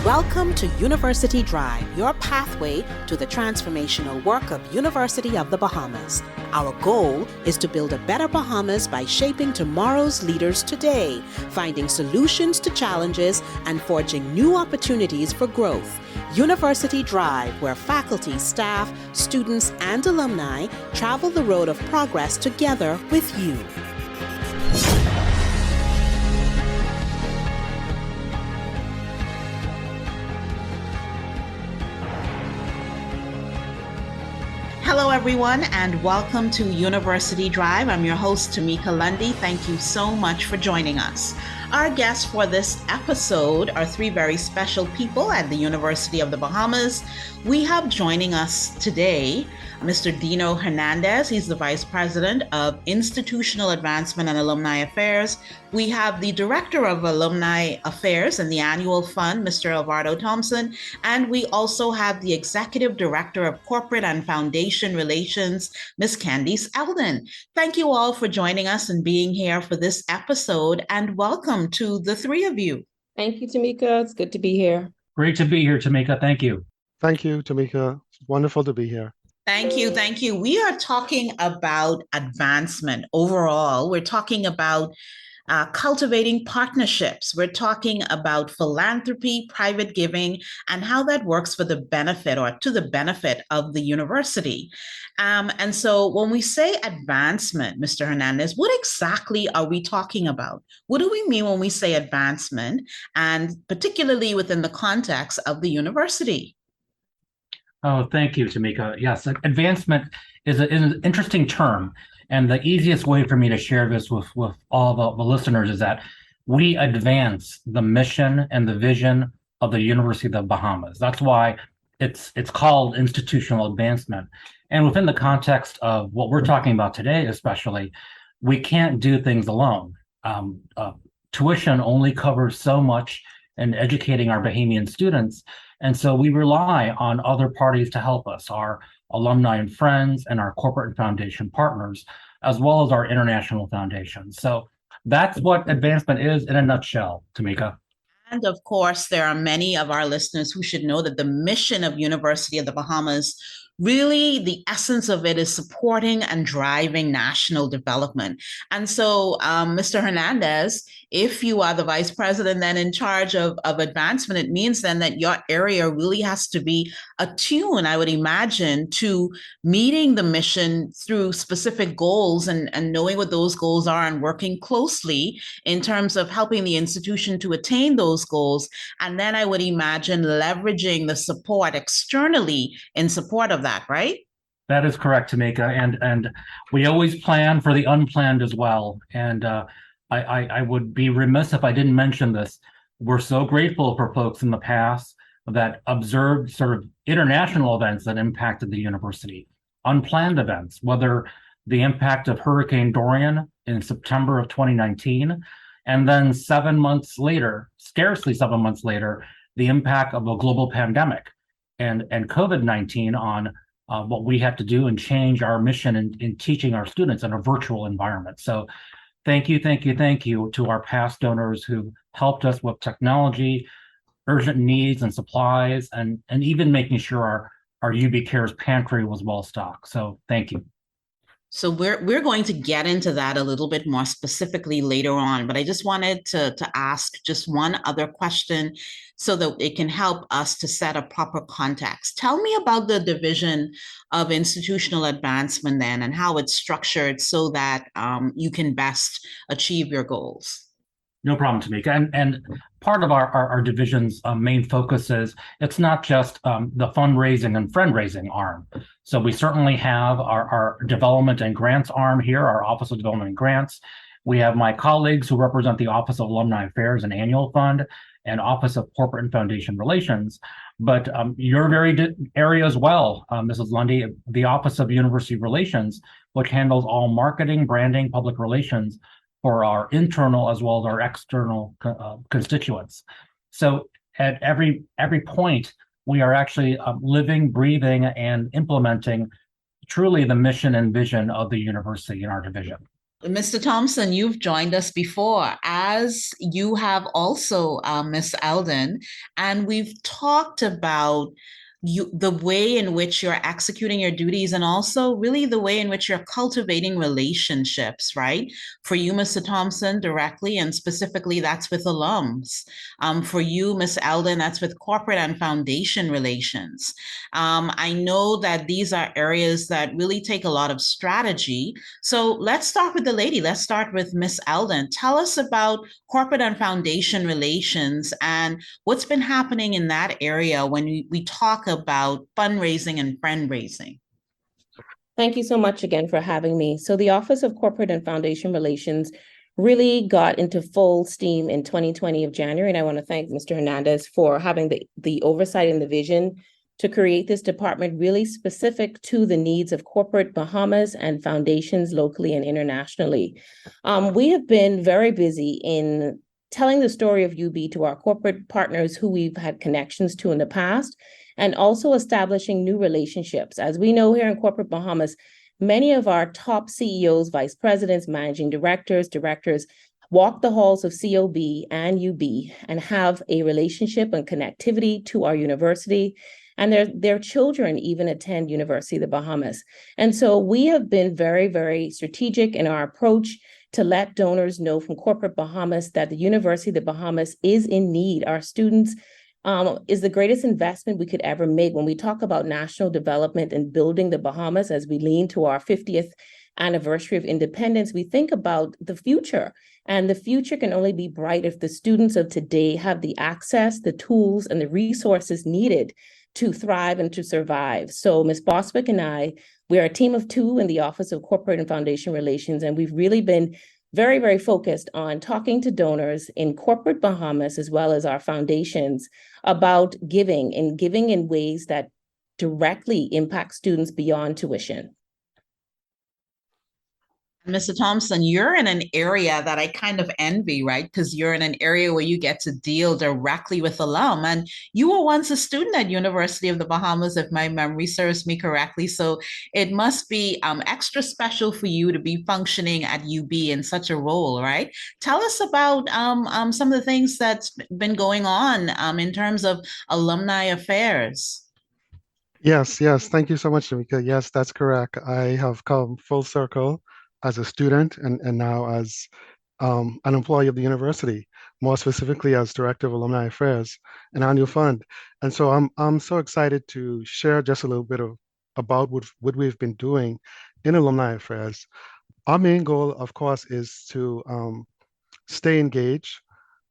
Welcome to University Drive, your pathway to the transformational work of University of the Bahamas. Our goal is to build a better Bahamas by shaping tomorrow's leaders today, finding solutions to challenges, and forging new opportunities for growth. University Drive, where faculty, staff, students, and alumni travel the road of progress together with you. Hello, everyone, and welcome to University Drive. I'm your host, Tamika Lundy. Thank you so much for joining us. Our guests for this episode are three very special people at the University of the Bahamas. We have joining us today Mr. Dino Hernandez. He's the Vice President of Institutional Advancement and Alumni Affairs. We have the Director of Alumni Affairs and the Annual Fund, Mr. Alvarado Thompson. And we also have the Executive Director of Corporate and Foundation Relations, Ms. Candice Eldon. Thank you all for joining us and being here for this episode, and welcome to the three of you. Thank you, Tamika. It's good to be here. Great to be here, Tamika. Thank you. Thank you, Tamika. It's wonderful to be here. Thank you. Thank you. We are talking about advancement overall. We're talking about cultivating partnerships. We're talking about philanthropy, private giving, and how that works for the benefit or to the benefit of the university. And so when we say advancement, Mr. Hernandez, what exactly are we talking about? What do we mean when we say advancement, and particularly within the context of the university? Oh, thank you, Tamika. Yes, advancement is an interesting term. And the easiest way for me to share this with all the listeners is that we advance the mission and the vision of the University of the Bahamas. That's why it's called institutional advancement. And within the context of what we're talking about today, especially, we can't do things alone. Tuition only covers so much in educating our Bahamian students. And so we rely on other parties to help us, our alumni and friends and our corporate and foundation partners, as well as our international foundations. So that's what advancement is in a nutshell, Tamika. And of course, there are many of our listeners who should know that the mission of University of the Bahamas, really the essence of it is supporting and driving national development. And so, Mr. Hernandez, if you are the vice president then in charge of advancement, it means then that your area really has to be attuned, I would imagine, to meeting the mission through specific goals and knowing what those goals are and working closely in terms of helping the institution to attain those goals. And then I would imagine leveraging the support externally in support of that, right? That is correct, Tamika. And we always plan for the unplanned as well. And I would be remiss if I didn't mention this. We're so grateful for folks in the past that observed sort of international events that impacted the university, unplanned events, whether the impact of Hurricane Dorian in September of 2019, and then 7 months later, scarcely 7 months later, the impact of a global pandemic and COVID-19 on what we have to do and change our mission in teaching our students in a virtual environment. So thank you to our past donors who helped us with technology, urgent needs and supplies, and even making sure our UB Cares pantry was well stocked. So thank you. So we're going to get into that a little bit more specifically later on, but I just wanted to ask just one other question so that it can help us to set a proper context. Tell me about the Division of Institutional Advancement then and how it's structured so that you can best achieve your goals. No problem, Tamika. And part of our division's main focus is it's not just the fundraising and friend-raising arm. So we certainly have our development and grants arm here, our Office of Development and Grants. We have my colleagues who represent the Office of Alumni Affairs and Annual Fund and Office of Corporate and Foundation Relations. But your very area as well, Mrs. Lundy, the Office of University Relations, which handles all marketing, branding, public relations for our internal as well as our external constituents. So at every point, we are actually living, breathing, and implementing truly the mission and vision of the university in our division. Mr. Thompson, you've joined us before, as you have also, Miss Eldon, and we've talked about the way in which you're executing your duties and also really the way in which you're cultivating relationships, right? For you, Mr. Thompson, directly and specifically, that's with alums. For you, Miss Eldon, that's with corporate and foundation relations. I know that these are areas that really take a lot of strategy. So let's start with the lady. Let's start with Miss Eldon. Tell us about corporate and foundation relations and what's been happening in that area when we talk about fundraising and friend raising. Thank you so much again for having me. So the Office of Corporate and Foundation Relations really got into full steam in 2020 of January. And I want to thank Mr. Hernandez for having the oversight and the vision to create this department really specific to the needs of corporate Bahamas and foundations locally and internationally. We have been very busy in telling the story of UB to our corporate partners who we've had connections to in the past, and also establishing new relationships. As we know here in corporate Bahamas, many of our top CEOs, vice presidents, managing directors walk the halls of COB and UB and have a relationship and connectivity to our university. And their children even attend University of the Bahamas. And so we have been very, very strategic in our approach to let donors know from corporate Bahamas that the University of the Bahamas is in need. Our students is the greatest investment we could ever make when we talk about national development and building the Bahamas as we lean to our 50th anniversary of independence. We think about the future, and the future can only be bright if the students of today have the access, the tools, and the resources needed to thrive and to survive. So Ms. Bostwick and I, we are a team of two in the Office of Corporate and Foundation Relations, and we've really been very, very focused on talking to donors in corporate Bahamas as well as our foundations about giving in ways that directly impact students beyond tuition. Mr. Thompson, you're in an area that I kind of envy, right? Because you're in an area where you get to deal directly with alum. And you were once a student at University of the Bahamas, if my memory serves me correctly. So it must be extra special for you to be functioning at UB in such a role, right? Tell us about some of the things that's been going on in terms of alumni affairs. Yes, yes. Thank you so much, Tamika. Yes, that's correct. I have come full circle as a student and now as an employee of the university, more specifically as Director of Alumni Affairs and Annual Fund. And so I'm so excited to share just a little bit about what we've been doing in Alumni Affairs. Our main goal, of course, is to stay engaged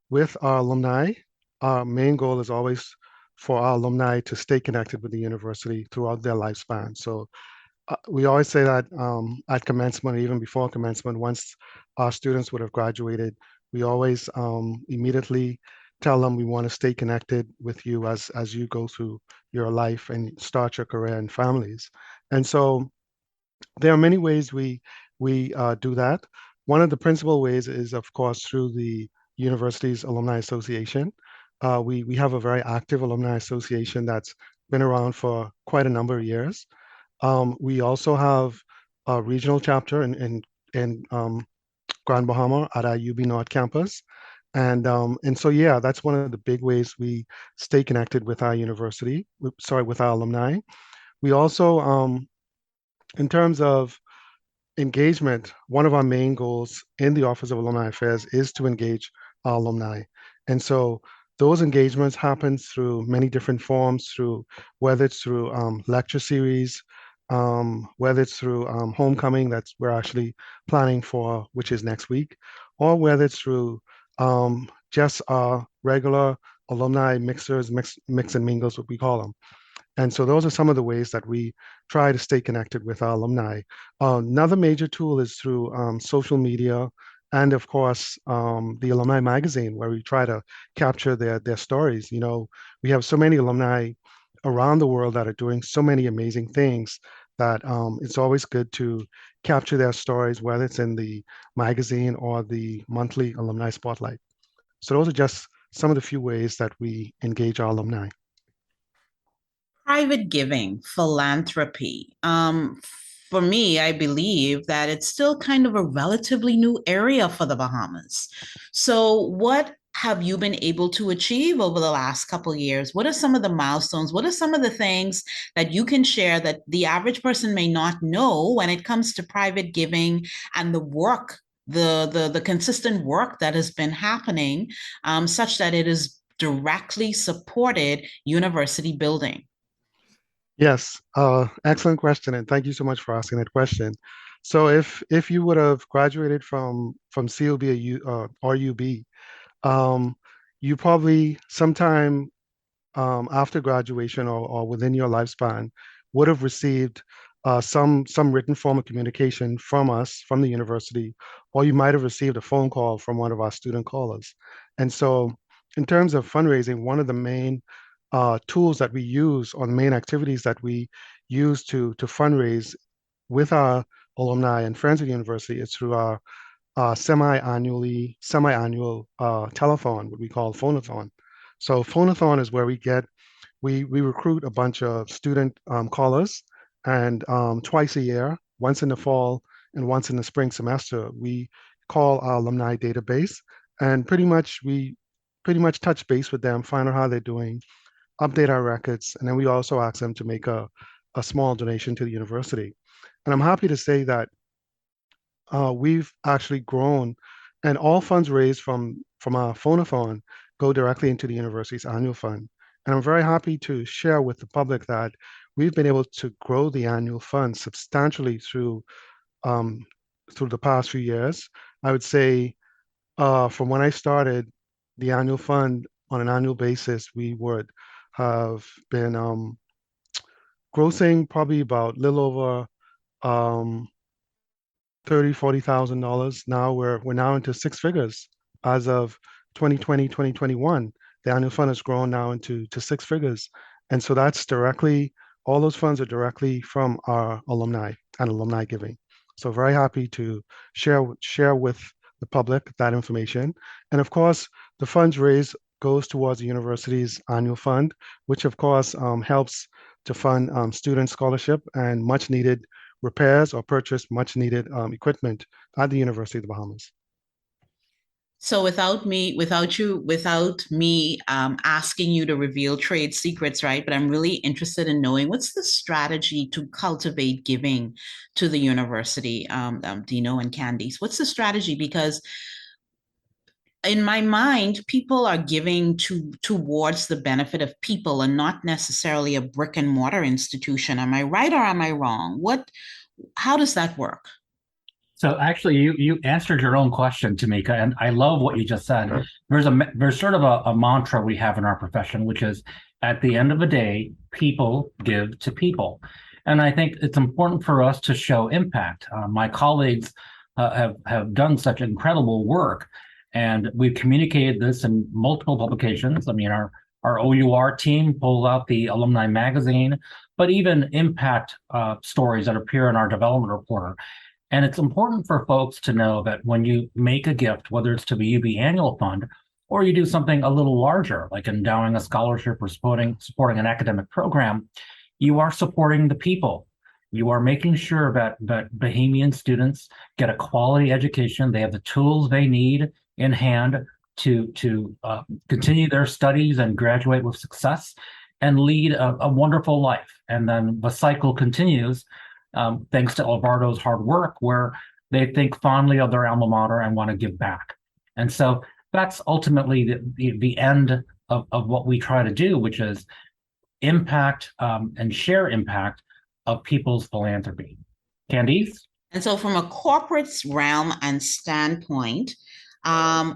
with our alumni. Our main goal is always for our alumni to stay connected with the university throughout their lifespan. So we always say that at commencement, or even before commencement, once our students would have graduated, we always immediately tell them we want to stay connected with you as you go through your life and start your career and families. And so there are many ways we do that. One of the principal ways is, of course, through the university's Alumni Association. We have a very active alumni association that's been around for quite a number of years. We also have a regional chapter in Grand Bahama at our UB North campus. And so, yeah, that's one of the big ways we stay connected with our university, with our alumni. We also, in terms of engagement, one of our main goals in the Office of Alumni Affairs is to engage our alumni. And so those engagements happen through many different forms, whether it's through lecture series, whether it's through homecoming that we're actually planning for, which is next week, or whether it's through just our regular alumni mixers, mix and mingles, what we call them. And so those are some of the ways that we try to stay connected with our alumni. Another major tool is through social media and, of course, the alumni magazine, where we try to capture their stories. You know, we have so many alumni around the world that are doing so many amazing things that it's always good to capture their stories, whether it's in the magazine or the monthly alumni spotlight. So those are just some of the few ways that we engage our alumni. Private giving, philanthropy. for me, I believe that it's still kind of a relatively new area for the Bahamas. So, what have you been able to achieve over the last couple of years? What are some of the milestones? What are some of the things that you can share that the average person may not know when it comes to private giving and the work, the consistent work that has been happening, such that it has directly supported university building? Yes, excellent question, and thank you so much for asking that question. So if you would have graduated from COB or UB, um, you probably sometime after graduation or within your lifespan would have received some written form of communication from us, from the university, or you might have received a phone call from one of our student callers. And so in terms of fundraising, one of the main tools that we use, or the main activities that we use to fundraise with our alumni and friends of the university is through our semi-annual telethon, what we call phonathon. So phonathon is where we recruit a bunch of student callers, and twice a year, once in the fall and once in the spring semester, we call our alumni database, and we pretty much touch base with them, find out how they're doing, update our records, and then we also ask them to make a small donation to the university. And I'm happy to say that we've actually grown, and all funds raised from our phonathon go directly into the university's annual fund. And I'm very happy to share with the public that we've been able to grow the annual fund substantially um, through the past few years. I would say from when I started the annual fund on an annual basis, we would have been grossing probably about a little over um, $30,000, $40,000. Now we're now into six figures. As of 2020, 2021, the annual fund has grown now into six figures. And so all those funds are directly from our alumni and alumni giving. So very happy to share with the public that information. And of course, the funds raised goes towards the university's annual fund, which of course helps to fund student scholarship and much needed repairs or purchase much needed equipment at the University of the Bahamas. So without me asking you to reveal trade secrets, right? But I'm really interested in knowing what's the strategy to cultivate giving to the university, Dino and Candice. What's the strategy? Because in my mind, people are giving towards the benefit of people and not necessarily a brick and mortar institution. Am I right or am I wrong? How does that work? So actually, you answered your own question, Tamika, and I love what you just said. There's sort of a mantra we have in our profession, which is at the end of the day, people give to people, and I think it's important for us to show impact. My colleagues have done such incredible work, and we've communicated this in multiple publications. I mean, our OUR team pulls out the alumni magazine, but even impact stories that appear in our development reporter. And it's important for folks to know that when you make a gift, whether it's to the UB Annual Fund, or you do something a little larger, like endowing a scholarship or supporting an academic program, you are supporting the people. You are making sure that Bahamian students get a quality education. They have the tools they need in hand to continue their studies and graduate with success and lead a wonderful life. And then the cycle continues. Thanks to Alvardo's hard work, where they think fondly of their alma mater and want to give back. And so that's ultimately the end of what we try to do, which is impact and share impact of people's philanthropy. Candice? And so from a corporate realm and standpoint,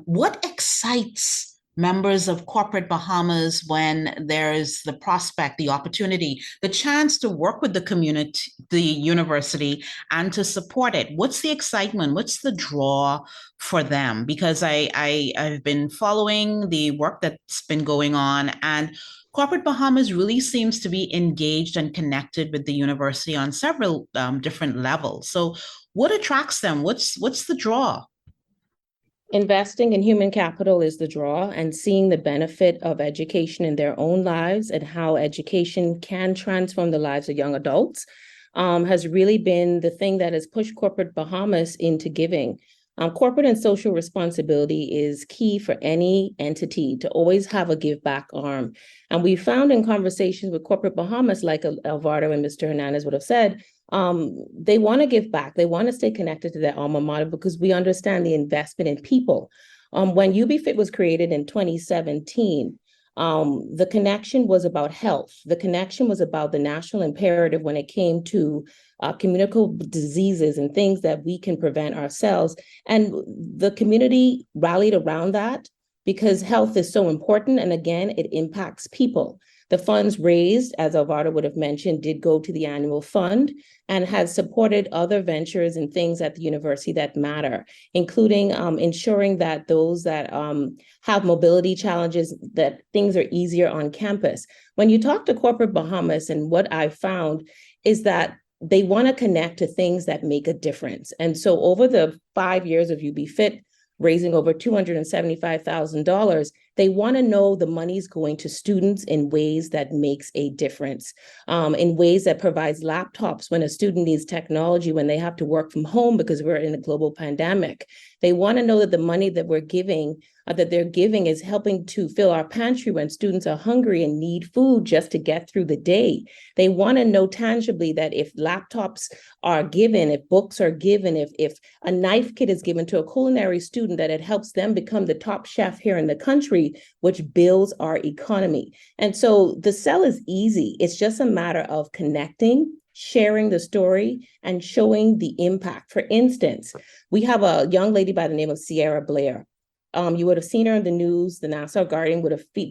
what excites members of corporate Bahamas when there's the prospect, the opportunity, the chance to work with the community, the university, and to support it? What's the excitement? What's the draw for them? Because I've been following the work that's been going on, and corporate Bahamas really seems to be engaged and connected with the university on several different levels. So what attracts them? What's the draw? Investing in human capital is the draw, and seeing the benefit of education in their own lives and how education can transform the lives of young adults has really been the thing that has pushed corporate Bahamas into giving. Corporate and social responsibility is key for any entity to always have a give back arm. And we found in conversations with corporate Bahamas, like Alvaro and Mr. Hernandez would have said, they want to give back. They want to stay connected to their alma mater because we understand the investment in people. When UBFit was created in 2017, the connection was about health. The connection was about the national imperative when it came to communicable diseases and things that we can prevent ourselves. And the community rallied around that because health is so important. And again, it impacts people. The funds raised, as Alvaro would have mentioned, did go to the annual fund and has supported other ventures and things at the university that matter, including ensuring that those that have mobility challenges, that things are easier on campus. When you talk to corporate Bahamas, and what I found is that they want to connect to things that make a difference. And so over the 5 years of UBFit, raising over $275,000, they want to know the money's going to students in ways that makes a difference, in ways that provides laptops when a student needs technology, when they have to work from home because we're in a global pandemic. They want to know that the money that we're giving, that they're giving, is helping to fill our pantry when students are hungry and need food just to get through the day. They want to know tangibly that if laptops are given, if books are given, if a knife kit is given to a culinary student, that it helps them become the top chef here in the country, which builds our economy. And so the sell is easy. It's just a matter of connecting, sharing the story, and showing the impact. For instance, we have a young lady by the name of Sierra Blair. You would have seen her in the news. The Nassau Guardian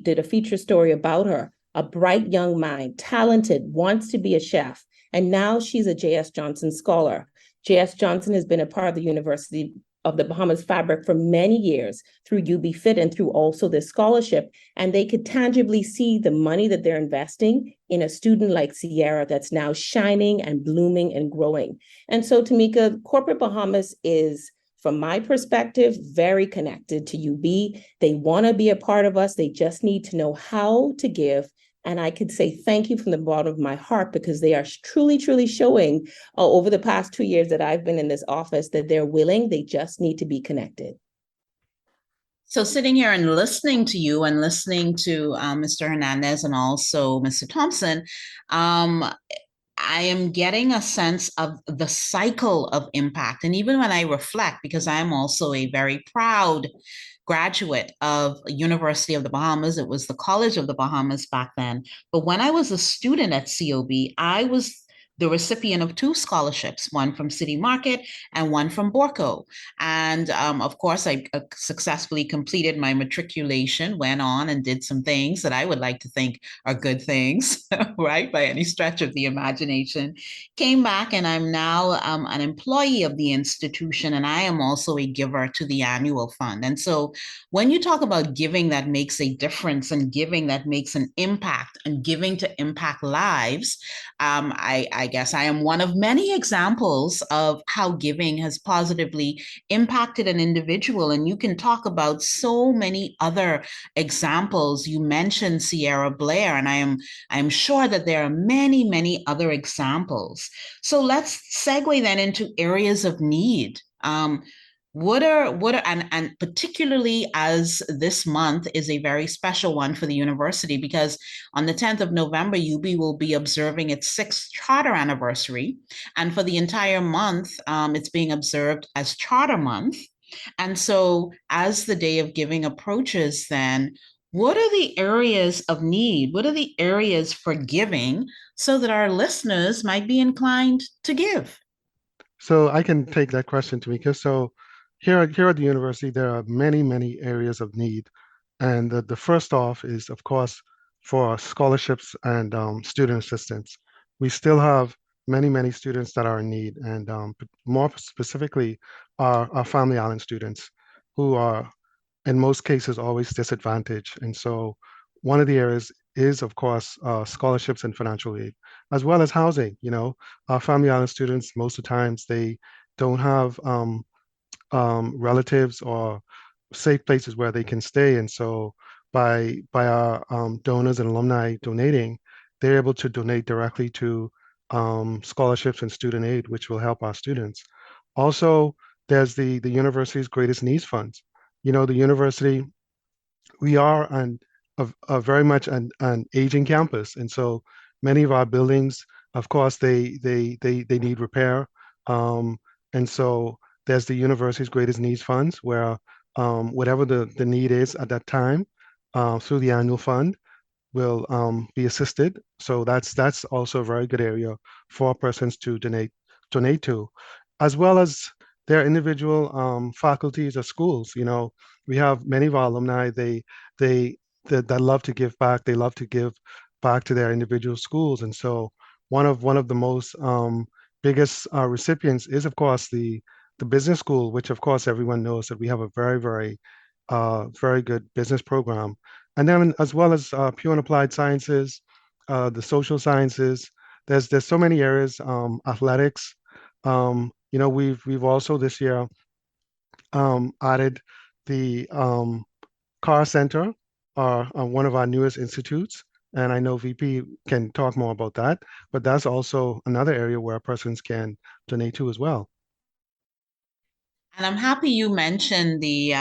did a feature story about her. A bright young mind, talented, wants to be a chef. And now she's a J.S. Johnson scholar. J.S. Johnson has been a part of the University of the Bahamas fabric for many years through UBFit and through also this scholarship. And they could tangibly see the money that they're investing in a student like Sierra that's now shining and blooming and growing. And so, Tamika, corporate Bahamas is, from my perspective, very connected to UB. They want to be a part of us. They just need to know how to give. And I could say thank you from the bottom of my heart, because they are truly, truly showing over the past 2 years that I've been in this office that they're willing. They just need to be connected. So sitting here and listening to you and listening to Mr. Hernandez and also Mr. Thompson, I am getting a sense of the cycle of impact. And even when I reflect, because I'm also a very proud graduate of University of the Bahamas, it was the College of the Bahamas back then. But when I was a student at COB, I was the recipient of 2 scholarships, one from City Market and one from Borco. And of course, I successfully completed my matriculation, went on and did some things that I would like to think are good things, right, by any stretch of the imagination. Came back, and I'm now an employee of the institution, and I am also a giver to the annual fund. And so when you talk about giving that makes a difference and giving that makes an impact and giving to impact lives, I guess I am one of many examples of how giving has positively impacted an individual. And you can talk about so many other examples. You mentioned Sierra Blair, and I'm sure that there are many, many other examples. So let's segue then into areas of need. What are and particularly as this month is a very special one for the university, because on the 10th of November, UB will be observing its 6th charter anniversary. And for the entire month, it's being observed as Charter Month. And so as the Day of Giving approaches, then what are the areas of need? What are the areas for giving so that our listeners might be inclined to give? So I can take that question, Tamika. So here at the university, there are many, many areas of need. And the first off is, of course, for scholarships and student assistance. We still have many, many students that are in need, and more specifically, our Family Island students who are, in most cases, always disadvantaged. And so one of the areas is, of course, scholarships and financial aid, as well as housing. You know, our Family Island students, most of the times, they don't have relatives or safe places where they can stay. And so by our donors and alumni donating, they're able to donate directly to scholarships and student aid, which will help our students. Also, there's the university's Greatest Needs Funds. You know, the university, we are a very much an aging campus, and so many of our buildings, of course, they need repair, and so there's the university's Greatest Needs Funds, where whatever the need is at that time, through the annual fund, will be assisted. So that's also a very good area for persons to donate to, as well as their individual faculties or schools. You know, we have many of our alumni, that love to give back. They love to give back to their individual schools. And so one of the most biggest recipients is, of course, the business school, which of course everyone knows that we have a very good business program. And then as well as pure and applied sciences, the social sciences. There's so many areas, athletics. You know, we've also this year added the CAR Center, one of our newest institutes. And I know VP can talk more about that, but that's also another area where persons can donate to as well. And I'm happy you mentioned the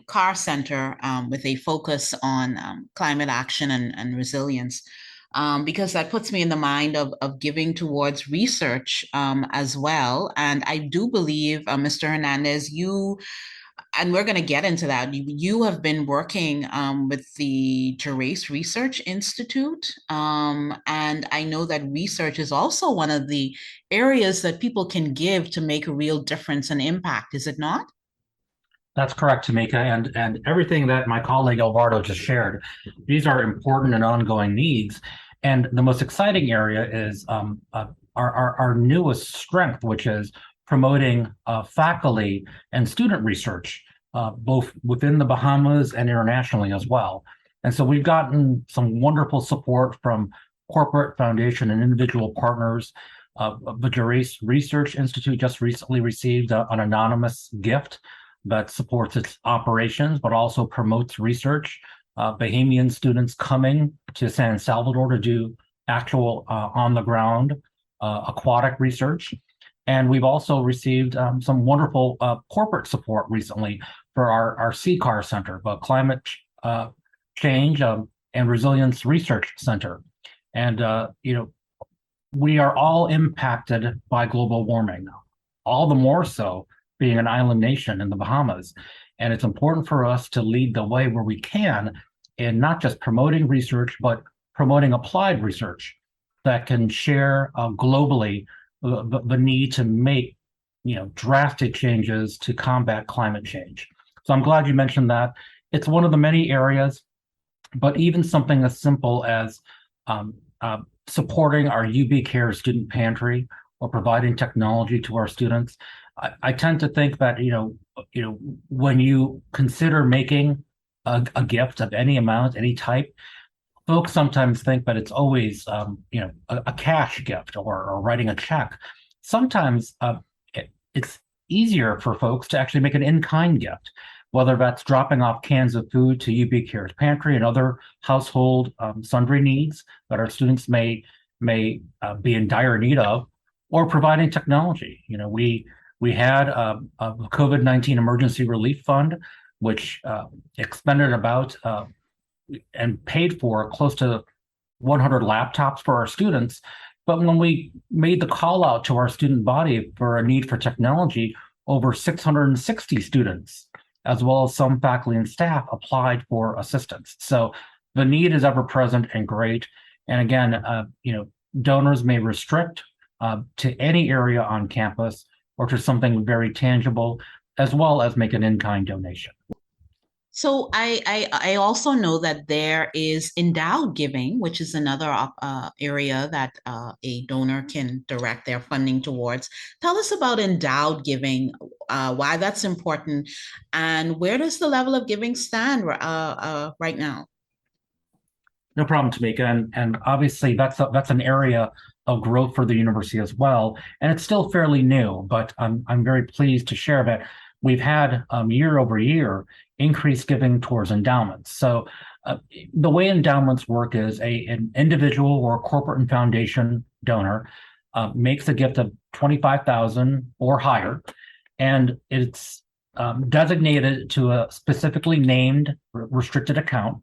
CAR Center with a focus on climate action and resilience, because that puts me in the mind of giving towards research as well. And I do believe, Mr. Hernandez, and we're going to get into that. You have been working with the Gerace Research Institute. And I know that research is also one of the areas that people can give to make a real difference and impact, is it not? That's correct, Tamika, and everything that my colleague Alvaro just shared. These are important and ongoing needs. And the most exciting area is our newest strength, which is promoting faculty and student research, both within the Bahamas and internationally as well. And so we've gotten some wonderful support from corporate, foundation, and individual partners. The Gerace Research Institute just recently received an anonymous gift that supports its operations, but also promotes research. Bahamian students coming to San Salvador to do actual on-the-ground aquatic research. And we've also received some wonderful corporate support recently for our CCAR Center, the Climate Change and Resilience Research Center. And, you know, we are all impacted by global warming, all the more so being an island nation in the Bahamas. And it's important for us to lead the way where we can in not just promoting research, but promoting applied research that can share globally the need to make, you know, drastic changes to combat climate change. So I'm glad you mentioned that. It's one of the many areas, but even something as simple as supporting our UB Care student pantry or providing technology to our students. I tend to think that, you know, when you consider making a gift of any amount, any type, folks sometimes think that it's always, you know, a cash gift or writing a check. Sometimes it's easier for folks to actually make an in-kind gift, whether that's dropping off cans of food to UB Care's pantry and other household sundry needs that our students may be in dire need of, or providing technology. You know, we had a COVID-19 emergency relief fund, which expended about and paid for close to 100 laptops for our students. But when we made the call out to our student body for a need for technology, over 660 students, as well as some faculty and staff, applied for assistance. So the need is ever present and great. And again, you know, donors may restrict to any area on campus or to something very tangible, as well as make an in-kind donation. So I also know that there is endowed giving, which is another area that a donor can direct their funding towards. Tell us about endowed giving, why that's important, and where does the level of giving stand right now? No problem, Tamika, and obviously that's an area of growth for the university as well, and it's still fairly new. But I'm very pleased to share that we've had year over year increased giving towards endowments. So The way endowments work is an individual or corporate and foundation donor makes a gift of 25,000 or higher, and it's designated to a specifically named restricted account.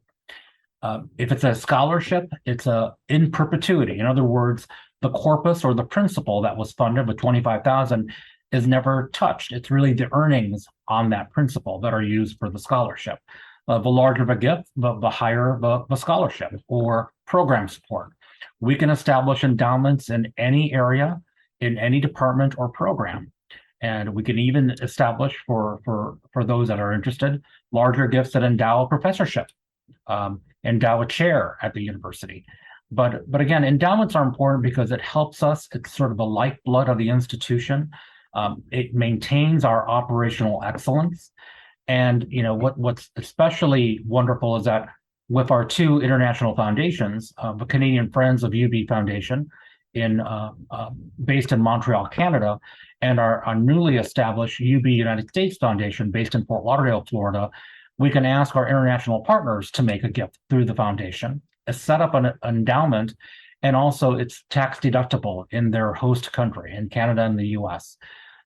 If it's a scholarship, it's in perpetuity. In other words, the corpus or the principal that was funded with 25,000 is never touched. It's really the earnings on that principal that are used for the scholarship. The larger the gift, the higher the scholarship or program support. We can establish endowments in any area, in any department or program. And we can even establish for those that are interested, larger gifts that endow a professorship, endow a chair at the university. But again, endowments are important because it helps us. It's sort of the lifeblood of the institution. It maintains our operational excellence. And what's especially wonderful is that with our two international foundations, the Canadian Friends of UB Foundation, based in Montreal, Canada, and our newly established UB United States Foundation, based in Fort Lauderdale, Florida, we can ask our international partners to make a gift through the foundation, set up an endowment, and also it's tax deductible in their host country, in Canada and the US.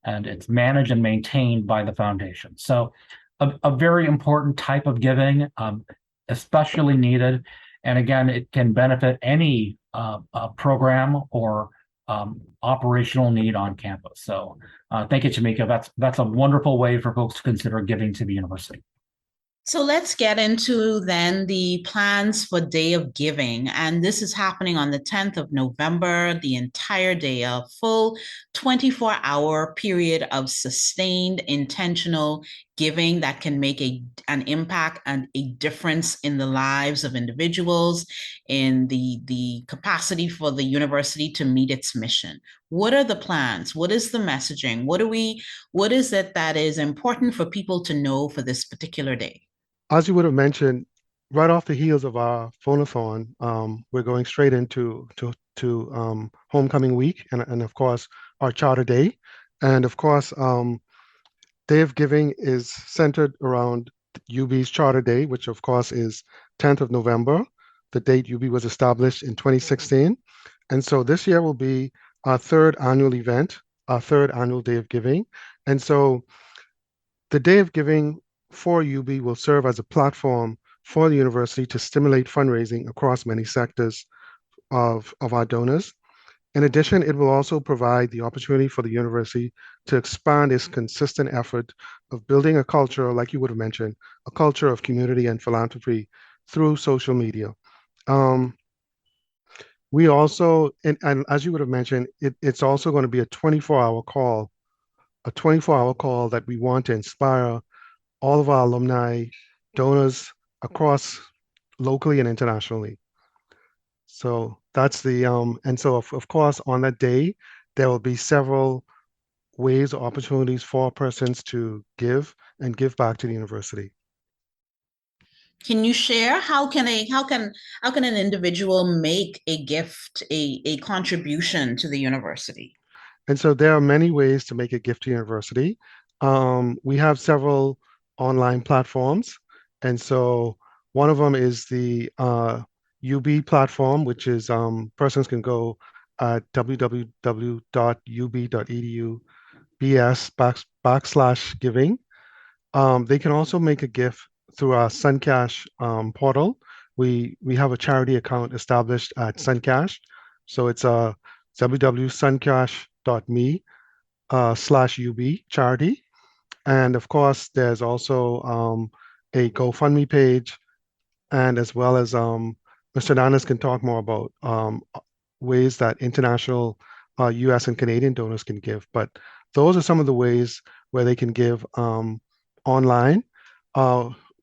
And it's managed and maintained by the foundation. So a very important type of giving, especially needed. And again, it can benefit any program or operational need on campus. So thank you, Tamika. That's a wonderful way for folks to consider giving to the university. So let's get into then the plans for Day of Giving. And this is happening on the 10th of November, the entire day, a full 24-hour period of sustained, intentional giving that can make an impact and a difference in the lives of individuals, in the capacity for the university to meet its mission. What are the plans? What is the messaging? What is it that is important for people to know for this particular day? As you would have mentioned, right off the heels of our phonathon, we're going straight into homecoming week and of course our Charter Day. And of course, Day of Giving is centered around UB's Charter Day, which of course is 10th of November, the date UB was established in 2016. And so this year will be our third annual event, our third annual Day of Giving. And so the Day of Giving for UB will serve as a platform for the university to stimulate fundraising across many sectors of our donors. In addition, it will also provide the opportunity for the university to expand its consistent effort of building a culture, like you would have mentioned, a culture of community and philanthropy through social media. We also, and as you would have mentioned, it's also going to be a 24-hour call that we want to inspire all of our alumni, donors across locally and internationally. So that's and so of course on that day, there will be several ways or opportunities for persons to give back to the university. Can you share how can an individual make a gift, a contribution to the university? And so there are many ways to make a gift to university. We have several online platforms. And so one of them is the UB platform, which is persons can go at www.ub.edu/BS/giving. They can also make a gift through our Suncash portal. We have a charity account established at Suncash. So it's www.suncash.me/UB charity. And of course, there's also a GoFundMe page, and as well as Mr. Hernandez can talk more about ways that international US and Canadian donors can give. But those are some of the ways where they can give online.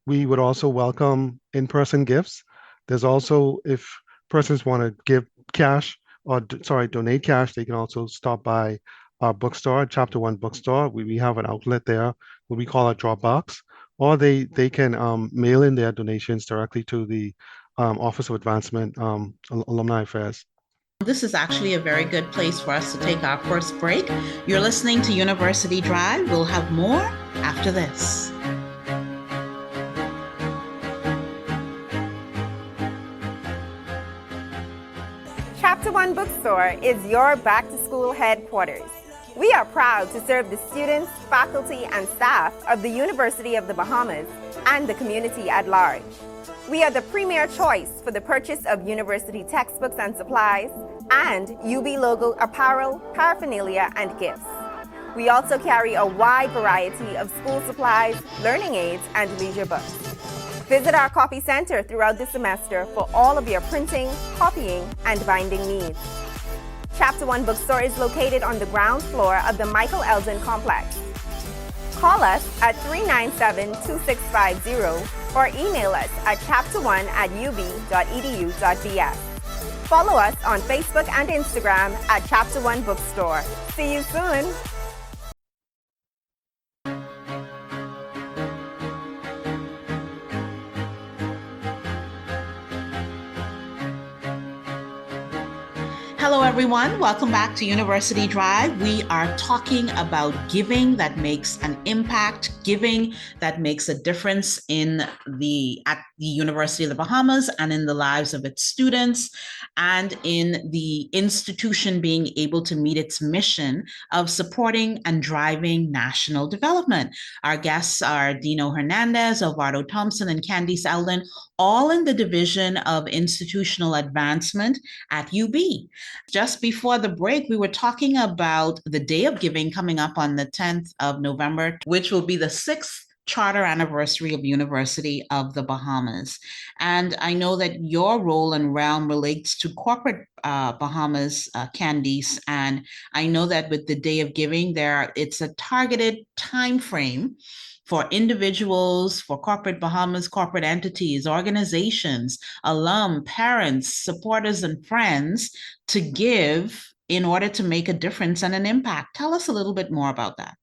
We would also welcome in-person gifts. There's also, if persons want to give cash donate cash, they can also stop by our bookstore, Chapter One Bookstore. We have an outlet there, what we call a drop box, or they can mail in their donations directly to the Office of Advancement Alumni Affairs. This is actually a very good place for us to take our first break. You're listening to University Drive. We'll have more after this. Chapter One Bookstore is your back-to-school headquarters. We are proud to serve the students, faculty, and staff of the University of the Bahamas and the community at large. We are the premier choice for the purchase of university textbooks and supplies, and UB logo apparel, paraphernalia, and gifts. We also carry a wide variety of school supplies, learning aids, and leisure books. Visit our copy center throughout the semester for all of your printing, copying, and binding needs. Chapter One Bookstore is located on the ground floor of the Michael Eldon Complex. Call us at 397-2650 or email us at chapter1@ub.edu.bs. Follow us on Facebook and Instagram at Chapter One Bookstore. See you soon! Hello, everyone. Welcome back to University Drive. We are talking about giving that makes an impact, giving that makes a difference at the University of the Bahamas and in the lives of its students, and in the institution being able to meet its mission of supporting and driving national development. Our guests are Dino Hernandez, Alvaro Thompson, and Candice Eldon, all in the Division of Institutional Advancement at UB. Just before the break, we were talking about the Day of Giving coming up on the 10th of November, which will be the 6th charter anniversary of University of the Bahamas. And I know that your role and realm relates to corporate Bahamas, Candice. And I know that with the Day of Giving, it's a targeted time frame for individuals, for corporate Bahamas, corporate entities, organizations, alum, parents, supporters, and friends to give in order to make a difference and an impact. Tell us a little bit more about that.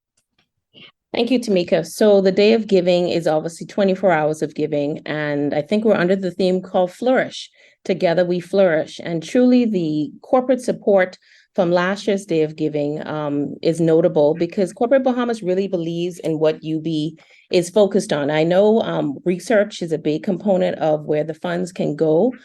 Thank you, Tamika. So the Day of Giving is obviously 24 hours of giving, and I think we're under the theme called Flourish. Together we flourish. And truly the corporate support from last year's Day of Giving is notable because Corporate Bahamas really believes in what UB is focused on. I know research is a big component of where the funds can go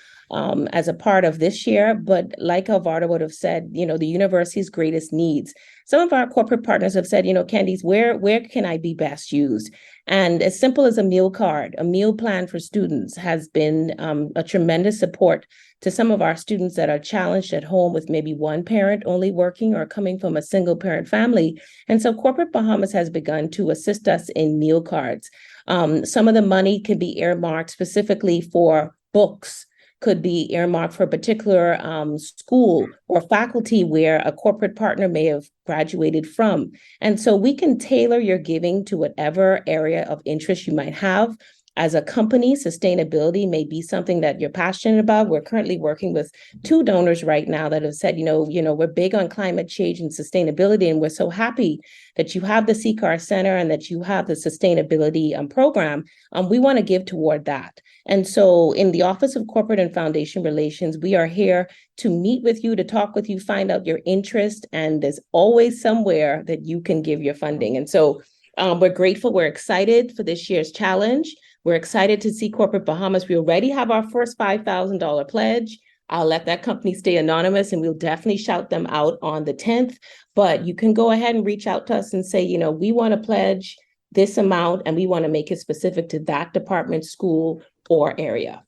as a part of this year, but like Alvaro would have said, the university's greatest needs. Some of our corporate partners have said, Candice, where can I be best used? And as simple as a meal card, a meal plan for students has been a tremendous support to some of our students that are challenged at home with maybe one parent only working or coming from a single parent family. And so Corporate Bahamas has begun to assist us in meal cards. Some of the money can be earmarked specifically for books, could be earmarked for a particular school or faculty where a corporate partner may have graduated from. And so we can tailor your giving to whatever area of interest you might have. As a company, sustainability may be something that you're passionate about. We're currently working with 2 donors right now that have said, we're big on climate change and sustainability, and we're so happy that you have the CCAR Center and that you have the sustainability program. We want to give toward that. And so in the Office of Corporate and Foundation Relations, we are here to meet with you, to talk with you, find out your interest, and there's always somewhere that you can give your funding. And so we're grateful, we're excited for this year's challenge. We're excited to see Corporate Bahamas. We already have our first $5,000 pledge. I'll let that company stay anonymous and we'll definitely shout them out on the 10th. But you can go ahead and reach out to us and say, we want to pledge this amount and we want to make it specific to that department, school, or area.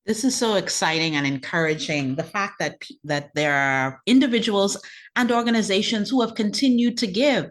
This is so exciting and encouraging. The fact that there are individuals and organizations who have continued to give,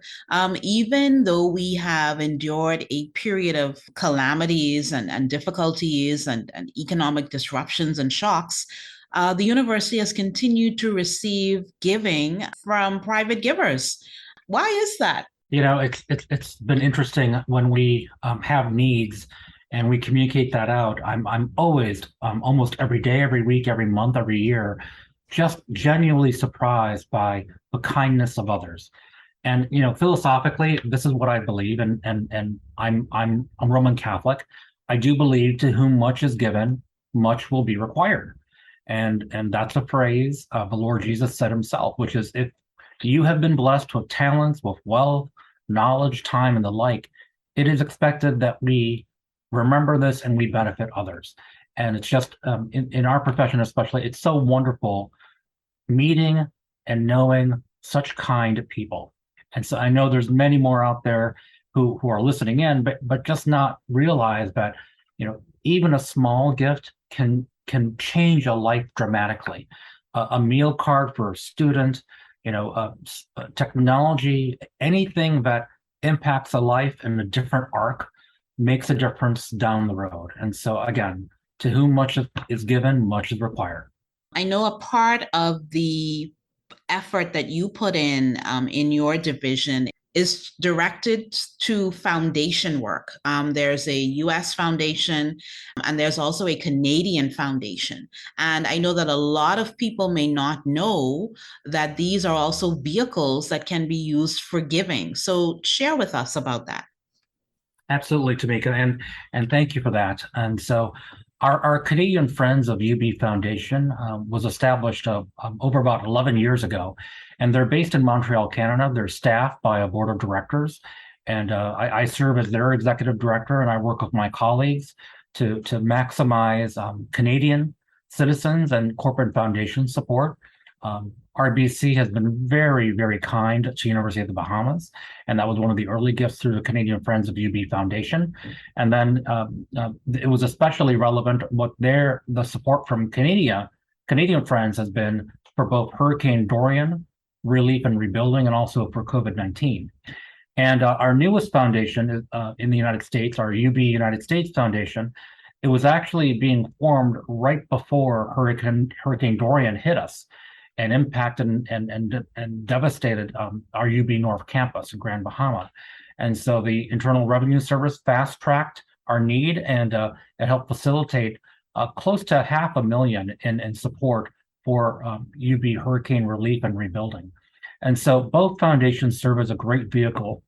even though we have endured a period of calamities and difficulties and economic disruptions and shocks. The university has continued to receive giving from private givers. Why is that? It's been interesting when we have needs and we communicate that out. I'm always almost every day, every week, every month, every year, just genuinely surprised by the kindness of others. And philosophically, this is what I believe, and I'm a Roman Catholic. I do believe to whom much is given, much will be required. And that's a phrase the Lord Jesus said himself, which is, if you have been blessed with talents, with wealth, knowledge, time, and the like, it is expected that we remember this and we benefit others. And it's just in our profession especially, it's so wonderful meeting and knowing such kind people. And so I know there's many more out there who are listening in, but just not realize that, even a small gift can change a life dramatically. A meal card for a student, technology, anything that impacts a life in a different arc makes a difference down the road. And so again, to whom much is given, much is required. I know a part of the effort that you put in your division is directed to foundation work. There's a US foundation and there's also a Canadian foundation. And I know that a lot of people may not know that these are also vehicles that can be used for giving. So share with us about that. Absolutely, Tamika, and thank you for that. And so our Canadian Friends of UB Foundation was established over about 11 years ago, and they're based in Montreal, Canada. They're staffed by a board of directors, and I serve as their executive director, and I work with my colleagues to maximize Canadian citizens and corporate foundation support. RBC has been very, very kind to University of the Bahamas, and that was one of the early gifts through the Canadian Friends of UB Foundation. And then it was especially relevant what the support from Canadian Friends has been for both Hurricane Dorian relief and rebuilding, and also for COVID-19. And our newest foundation is, in the United States, our UB United States Foundation. It was actually being formed right before Hurricane Dorian hit us and impacted and devastated our UB North campus in Grand Bahama. And so the Internal Revenue Service fast-tracked our need, and it helped facilitate close to $500,000 in support for UB hurricane relief and rebuilding. And so both foundations serve as a great vehicle.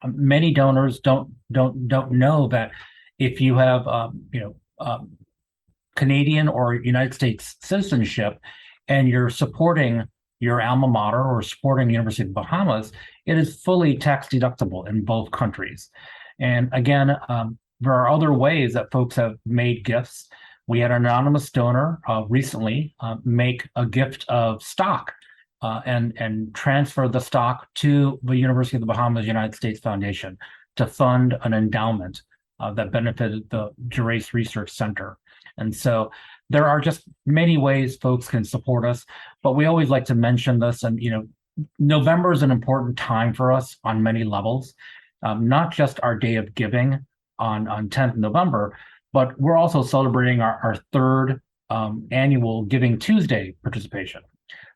Many donors don't know that if you have Canadian or United States citizenship, and you're supporting your alma mater or supporting University of the Bahamas, it is fully tax deductible in both countries. And again, there are other ways that folks have made gifts. We had an anonymous donor recently make a gift of stock and transfer the stock to the University of the Bahamas United States Foundation to fund an endowment that benefited the Gerace Research Center. And so there are just many ways folks can support us, but we always like to mention this. And, November is an important time for us on many levels, not just our day of giving on 10th November, but we're also celebrating our third annual Giving Tuesday participation.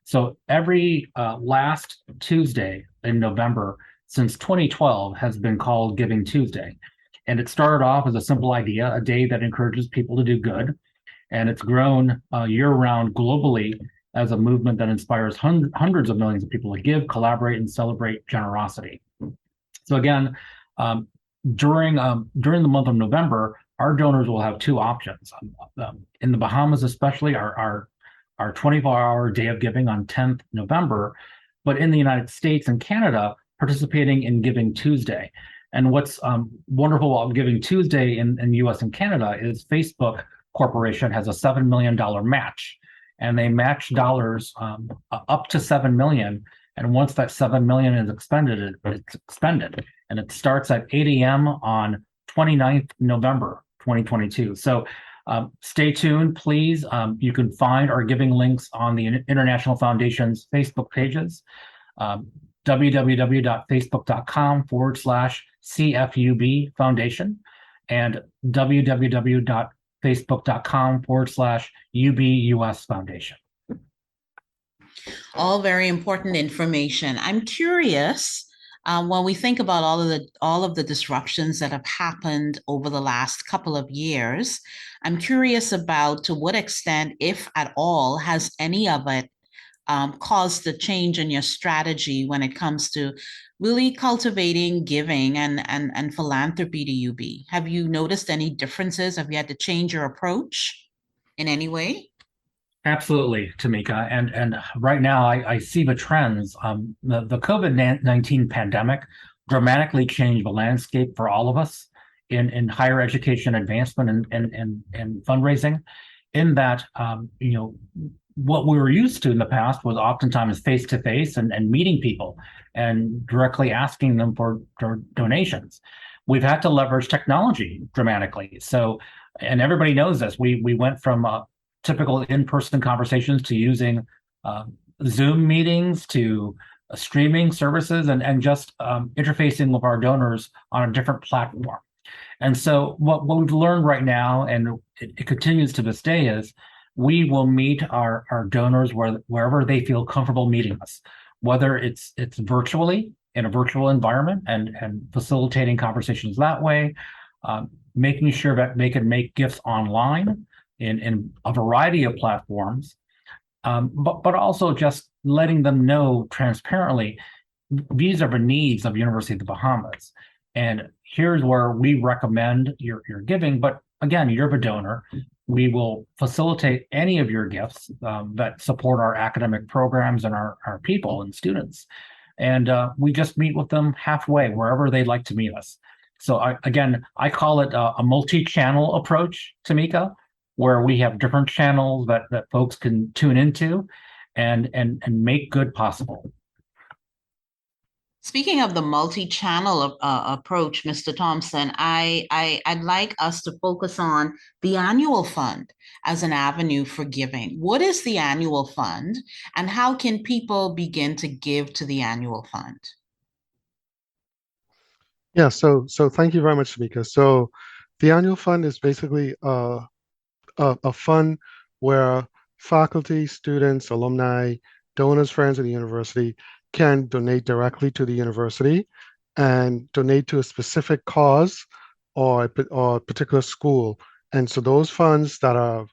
So every last Tuesday in November since 2012 has been called Giving Tuesday. And it started off as a simple idea, a day that encourages people to do good. And it's grown year-round globally as a movement that inspires hundreds of millions of people to give, collaborate, and celebrate generosity. So again, during the month of November, our donors will have two options. In the Bahamas especially, our 24-hour day of giving on 10th November, but in the United States and Canada, participating in Giving Tuesday. And what's wonderful about Giving Tuesday in the US and Canada is Facebook Corporation has a $7 million match, and they match dollars up to $7 million. And once that $7 million is expended, it's expended. And it starts at 8 a.m. on 29th November, 2022. So stay tuned, please. You can find our giving links on the International Foundation's Facebook pages, www.facebook.com/CFUB Foundation, and www.facebook.com/UB-US Foundation. All very important information. I'm curious, when we think about all of the disruptions that have happened over the last couple of years, I'm curious about to what extent, if at all, has any of it caused a change in your strategy when it comes to really cultivating giving and philanthropy to UB? Have you noticed any differences? Have you had to change your approach in any way? Absolutely, Tamika. And right now I see the trends. The COVID-19 pandemic dramatically changed the landscape for all of us in higher education advancement and fundraising, in that what we were used to in the past was oftentimes face to face and meeting people and directly asking them for donations. We've had to leverage technology dramatically. So, and everybody knows this. We went from typical in-person conversations to using Zoom meetings to streaming services and just interfacing with our donors on a different platform. And so what we've learned right now, and it continues to this day, is we will meet our donors wherever they feel comfortable meeting us, whether it's virtually in a virtual environment and facilitating conversations that way, making sure that they can make gifts online in a variety of platforms, but also just letting them know transparently, these are the needs of University of the Bahamas. And here's where we recommend your giving. But again, you're the donor. We will facilitate any of your gifts that support our academic programs and our people and students. And we just meet with them halfway, wherever they'd like to meet us. So I call it a multi-channel approach, Tamika, where we have different channels that folks can tune into and make good possible. Speaking of the multi-channel approach, Mr. Thompson, I'd like us to focus on the annual fund as an avenue for giving. What is the annual fund, and how can people begin to give to the annual fund? Yeah, so thank you very much, Tamika. So the annual fund is basically a fund where faculty, students, alumni, donors, friends of the university can donate directly to the university and donate to a specific cause or a particular school. And so those funds that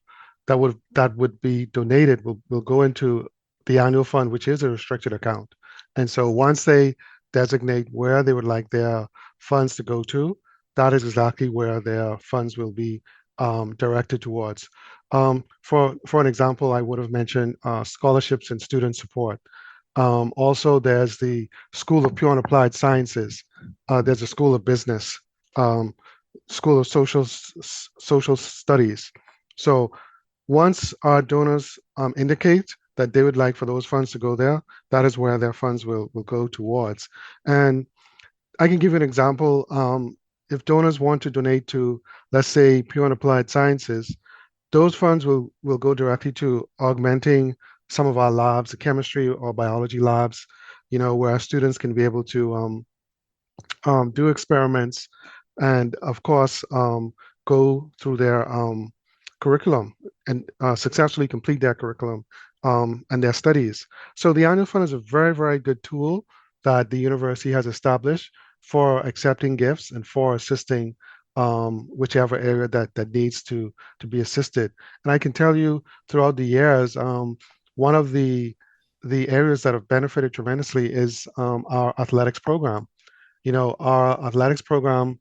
would be donated will go into the annual fund, which is a restricted account. And so once they designate where they would like their funds to go to, that is exactly where their funds will be directed towards. For an example, I would have mentioned scholarships and student support. Also, there's the School of Pure and Applied Sciences. There's a School of Business, School of Social Studies. So once our donors indicate that they would like for those funds to go there, that is where their funds will go towards. And I can give you an example. If donors want to donate to, let's say, Pure and Applied Sciences, those funds will go directly to augmenting some of our labs, the chemistry or biology labs, where our students can be able to do experiments and, of course, go through their curriculum and successfully complete their curriculum and their studies. So the annual fund is a very, very good tool that the university has established for accepting gifts and for assisting whichever area that needs to be assisted. And I can tell you throughout the years, one of the areas that have benefited tremendously is our athletics program. Our athletics program,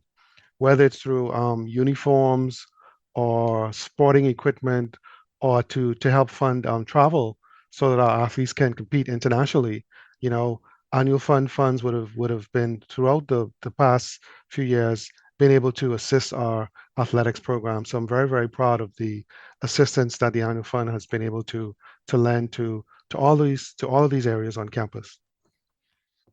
whether it's through uniforms or sporting equipment or to help fund travel so that our athletes can compete internationally, annual funds would have been throughout the past few years been able to assist our athletics program. So I'm very, very proud of the assistance that the annual fund has been able to lend to all of these areas on campus.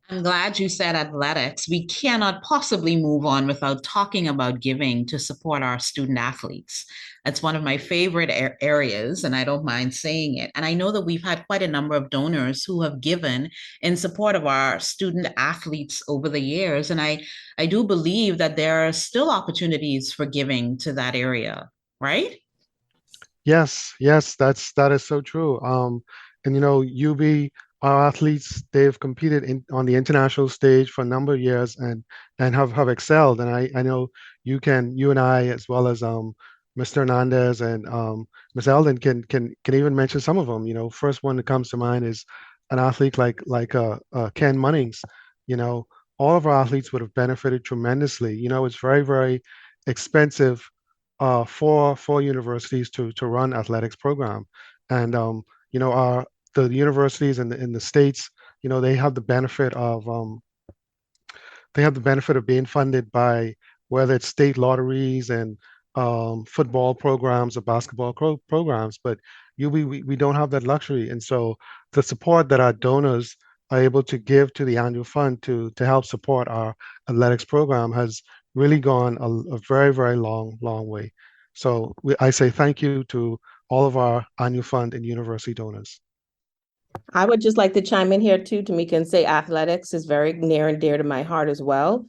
I'm glad you said athletics. We cannot possibly move on without talking about giving to support our student athletes. That's one of my favorite areas, and I don't mind saying it. And I know that we've had quite a number of donors who have given in support of our student athletes over the years. And I do believe that there are still opportunities for giving to that area, right? Yes, that is so true. And UB, our athletes, they've competed on the international stage for a number of years and have excelled. And I know you and I, as well as Mr. Hernandez and Ms. Eldon can even mention some of them. First one that comes to mind is an athlete like Ken Munnings. All of our athletes would have benefited tremendously. It's very, very expensive for universities to run athletics program, and the universities in the states, they have the benefit of being funded by whether it's state lotteries and football programs or basketball programs, but we don't have that luxury. And so the support that our donors are able to give to the annual fund to help support our athletics program has really gone a very, very long way. So I say thank you to all of our annual fund and university donors. I would just like to chime in here too, Tamika, and say athletics is very near and dear to my heart as well.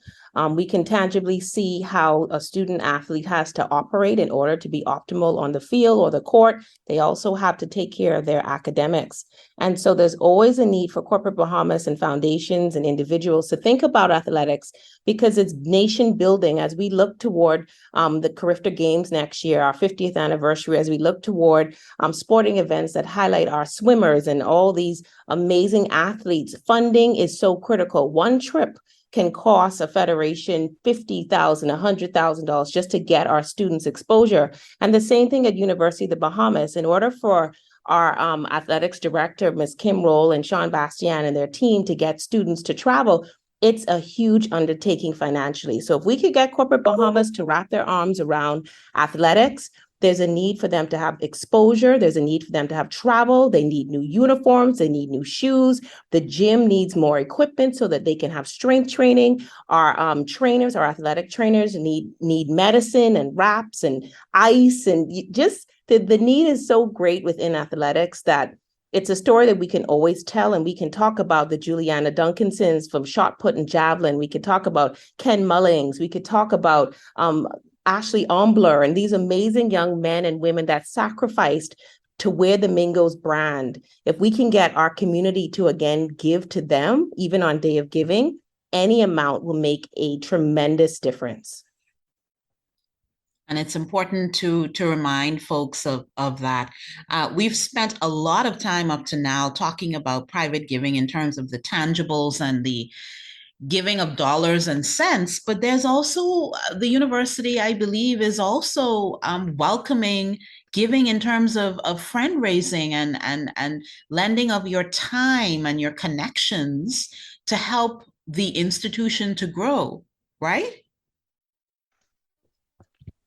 We can tangibly see how a student athlete has to operate in order to be optimal on the field or the court. They also have to take care of their academics. And so there's always a need for corporate Bahamas and foundations and individuals to think about athletics because it's nation building as we look toward the Carifta Games next year, our 50th anniversary, as we look toward sporting events that highlight our swimmers and all these amazing athletes. Funding is so critical. One trip can cost a federation $50,000, $100,000 just to get our students exposure. And the same thing at University of the Bahamas. In order for our athletics director, Ms. Kim Roll and Sean Bastian and their team to get students to travel, it's a huge undertaking financially. So if we could get corporate Bahamas to wrap their arms around athletics, there's a need for them to have exposure. There's a need for them to have travel. They need new uniforms. They need new shoes. The gym needs more equipment so that they can have strength training. Our trainers, our athletic trainers need medicine and wraps and ice. And just the need is so great within athletics that it's a story that we can always tell, and we can talk about the Juliana Duncansons from shot put and javelin. We could talk about Ken Mullings. We could talk about Ashley Ombler and these amazing young men and women that sacrificed to wear the Mingos brand. If we can get our community to again give to them, even on Day of Giving, any amount will make a tremendous difference. And it's important to remind folks of that. We've spent a lot of time up to now talking about private giving in terms of the tangibles and the giving of dollars and cents, but there's also the university, I believe, is also welcoming giving in terms of friend raising and lending of your time and your connections to help the institution to grow, right?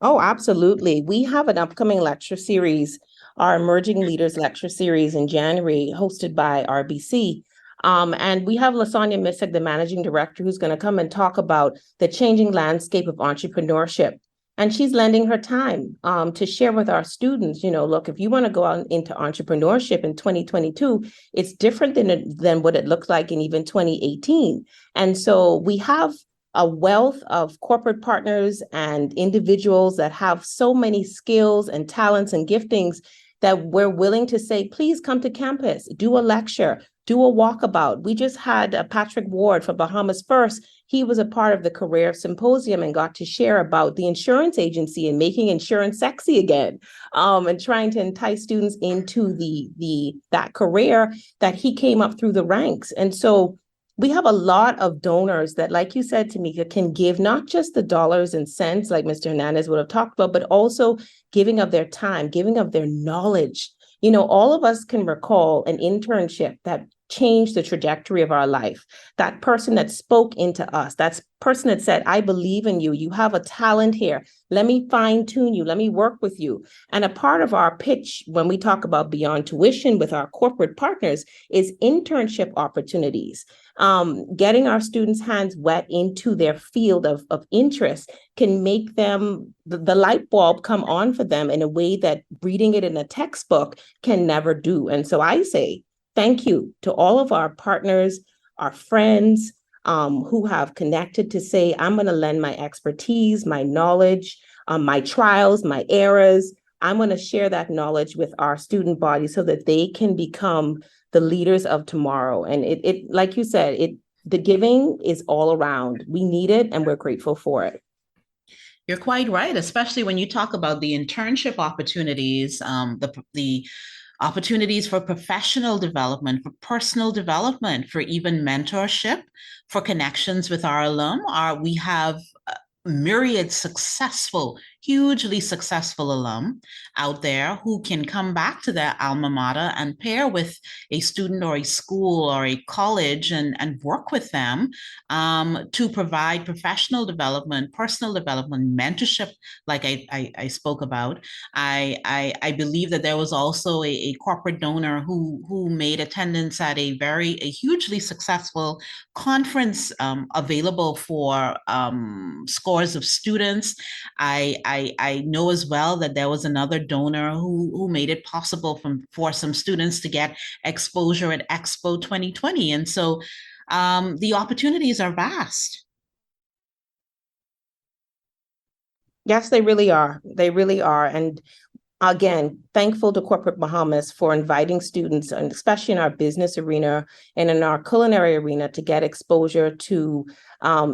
Oh, absolutely. We have an upcoming lecture series, our Emerging Leaders Lecture Series in January, hosted by RBC. And we have Lasanya Misak, the managing director, who's going to come and talk about the changing landscape of entrepreneurship. And she's lending her time to share with our students, look, if you want to go out into entrepreneurship in 2022, it's different than what it looked like in even 2018. And so we have a wealth of corporate partners and individuals that have so many skills and talents and giftings that we're willing to say, please come to campus, do a lecture, do a walkabout. We just had Patrick Ward from Bahamas First. He was a part of the Career Symposium and got to share about the insurance agency and making insurance sexy again, and trying to entice students into that career that he came up through the ranks. And so we have a lot of donors that, like you said, Tamika, can give not just the dollars and cents like Mr. Hernandez would have talked about, but also giving of their time, giving of their knowledge. All of us can recall an internship that changed the trajectory of our life. That person that spoke into us, that person that said, I believe in you. You have a talent here. Let me fine tune you. Let me work with you. And a part of our pitch when we talk about beyond tuition with our corporate partners is internship opportunities. Getting our students' hands wet into their field of interest can make them, the light bulb come on for them in a way that reading it in a textbook can never do. And so I say, thank you to all of our partners, our friends who have connected to say, I'm going to lend my expertise, my knowledge, my trials, my errors. I'm going to share that knowledge with our student body so that they can become the leaders of tomorrow. And it like you said, the giving is all around. We need it and we're grateful for it. You're quite right, especially when you talk about the internship opportunities, the opportunities for professional development, for personal development, for even mentorship, for connections with our alum. We have myriad successful hugely successful alum out there who can come back to their alma mater and pair with a student or a school or a college and work with them to provide professional development, personal development, mentorship, like I spoke about. I believe that there was also a corporate donor who made attendance at a hugely successful conference available for scores of students. I know as well that there was another donor who made it possible for some students to get exposure at Expo 2020. And so the opportunities are vast. Yes, they really are. They really are. And again, thankful to Corporate Bahamas for inviting students, and especially in our business arena and in our culinary arena, to get exposure to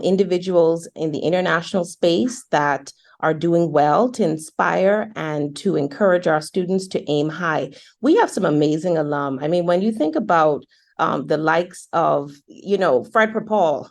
individuals in the international space that are doing well, to inspire and to encourage our students to aim high. We have some amazing alum. I mean, when you think about the likes of, Fred Perpall,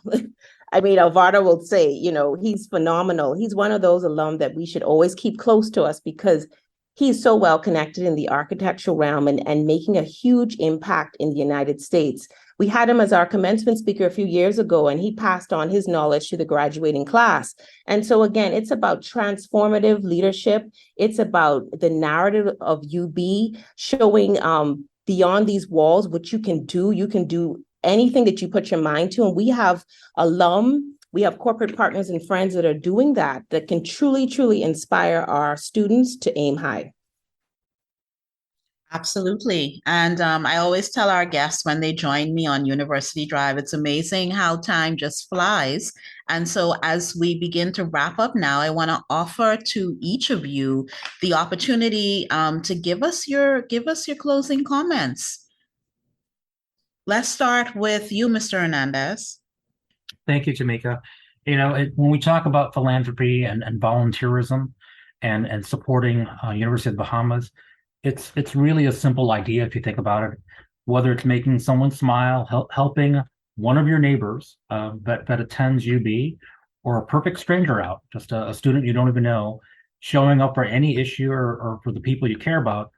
I mean, Alvaro will say, he's phenomenal. He's one of those alum that we should always keep close to us because he's so well connected in the architectural realm and making a huge impact in the United States. We had him as our commencement speaker a few years ago, and he passed on his knowledge to the graduating class. And so again, it's about transformative leadership. It's about the narrative of UB showing beyond these walls what you can do. You can do anything that you put your mind to. And we have alum, we have corporate partners and friends that are doing that can truly, truly inspire our students to aim high. Absolutely. And I always tell our guests when they join me on University Drive, it's amazing how time just flies. And so as we begin to wrap up now, I want to offer to each of you the opportunity to give us your closing comments. Let's start with you, Mr. Hernandez. Thank you, Tamika. When we talk about philanthropy and volunteerism and supporting University of the Bahamas, it's really a simple idea if you think about it. Whether it's making someone smile, helping one of your neighbors that attends UB, or a perfect stranger out, just a student you don't even know, showing up for any issue or for the people you care about,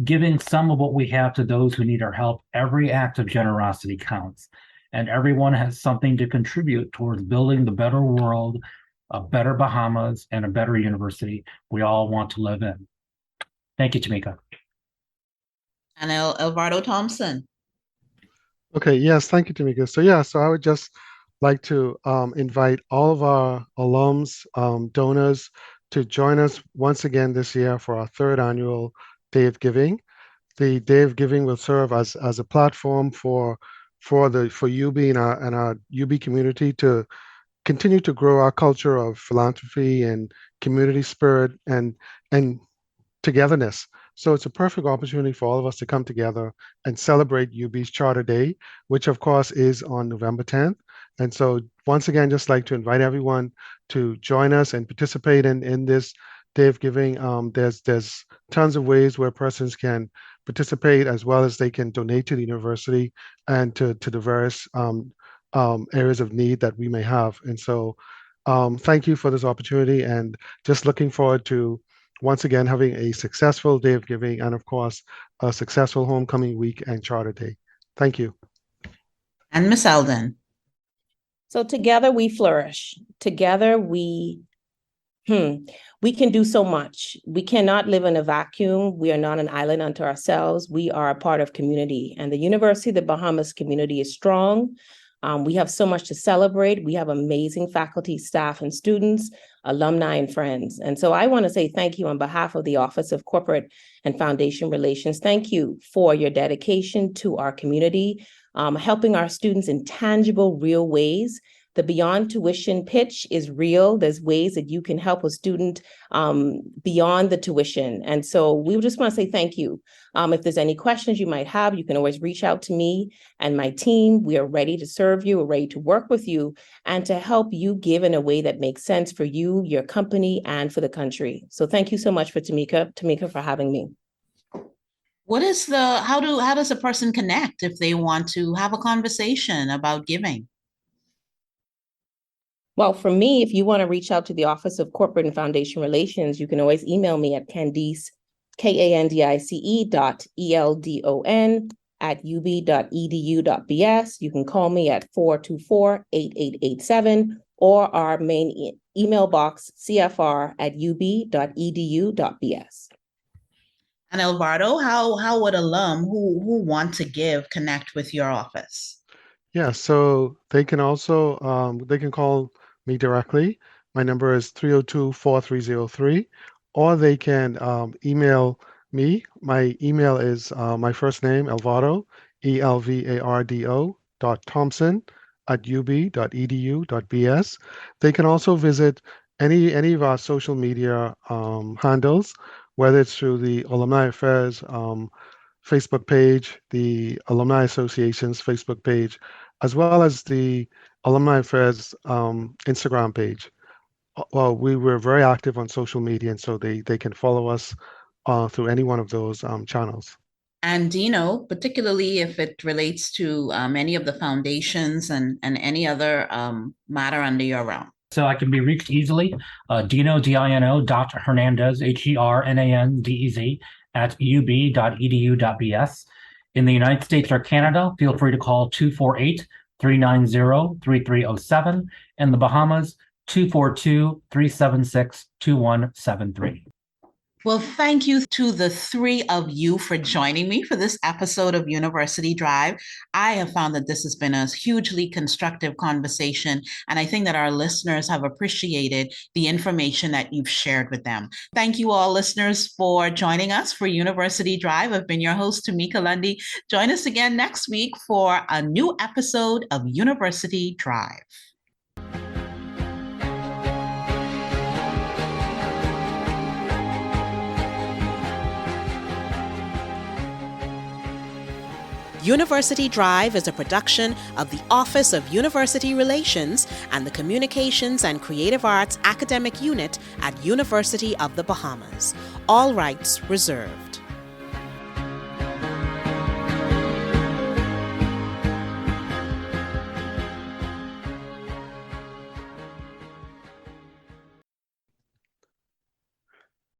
giving some of what we have to those who need our help. Every act of generosity counts. And everyone has something to contribute towards building the better world, a better Bahamas, and a better university we all want to live in. Thank you, Tamika. And Alvaro Thompson. Okay, yes, thank you, Tamika. So I would just like to invite all of our alums, donors, to join us once again this year for our third annual Day of Giving. The Day of Giving will serve as a platform for UB and our UB community to continue to grow our culture of philanthropy and community spirit and togetherness. So it's a perfect opportunity for all of us to come together and celebrate UB's Charter Day, which of course is on November 10th. And so once again, just like to invite everyone to join us and participate in this Day of Giving. There's tons of ways where persons can participate, as well as they can donate to the university and to the various areas of need that we may have. And so thank you for this opportunity, and just looking forward to once again having a successful Day of Giving, and of course a successful homecoming week and Charter Day. Thank you. And Ms. Eldon. So together we flourish. Together we can do so much. We cannot live in a vacuum. We are not an island unto ourselves. We are a part of community, and the University of the Bahamas community is strong. We have so much to celebrate. We have amazing faculty, staff, and students, alumni, and friends. And so I want to say thank you on behalf of the Office of Corporate and Foundation Relations. Thank you for your dedication to our community, helping our students in tangible, real ways. The Beyond Tuition pitch is real. There's ways that you can help a student beyond the tuition. And so we just want to say thank you. If there's any questions you might have, you can always reach out to me and my team. We are ready to serve you. We're ready to work with you and to help you give in a way that makes sense for you, your company, and for the country. So thank you so much for Tamika, for having me. What is how does a person connect if they want to have a conversation about giving? Well, for me, if you want to reach out to the Office of Corporate and Foundation Relations, you can always email me at Candice, KANDICE.ELDON@ub.edu.bs. You can call me at 424-8887 or our main email box, cfr@ub.edu.bs. And Alvaro, how would alum who want to give connect with your office? Yeah, so they can also they can call me directly. My number is 302-4303, or they can email me. My email is my first name, Alvaro, ELVARDO .thompson@ub.edu.bs. They can also visit any of our social media handles, whether it's through the Alumni Affairs Facebook page, the Alumni Association's Facebook page, as well as the Alumni Affairs Instagram page. Well, we were very active on social media, and so they can follow us through any one of those channels. And Dino, particularly if it relates to any of the foundations and any other matter under your realm. So I can be reached easily, Dino.Hernandez, HERNANDEZ, @ub.edu.bs. In the United States or Canada, feel free to call 248-390-3307. In the Bahamas, 242-376-2173. Well, thank you to the three of you for joining me for this episode of University Drive. I have found that this has been a hugely constructive conversation, and I think that our listeners have appreciated the information that you've shared with them. Thank you all, listeners, for joining us for University Drive. I've been your host, Tamika Lundy. Join us again next week for a new episode of University Drive. University Drive is a production of the Office of University Relations and the Communications and Creative Arts Academic Unit at University of the Bahamas. All rights reserved.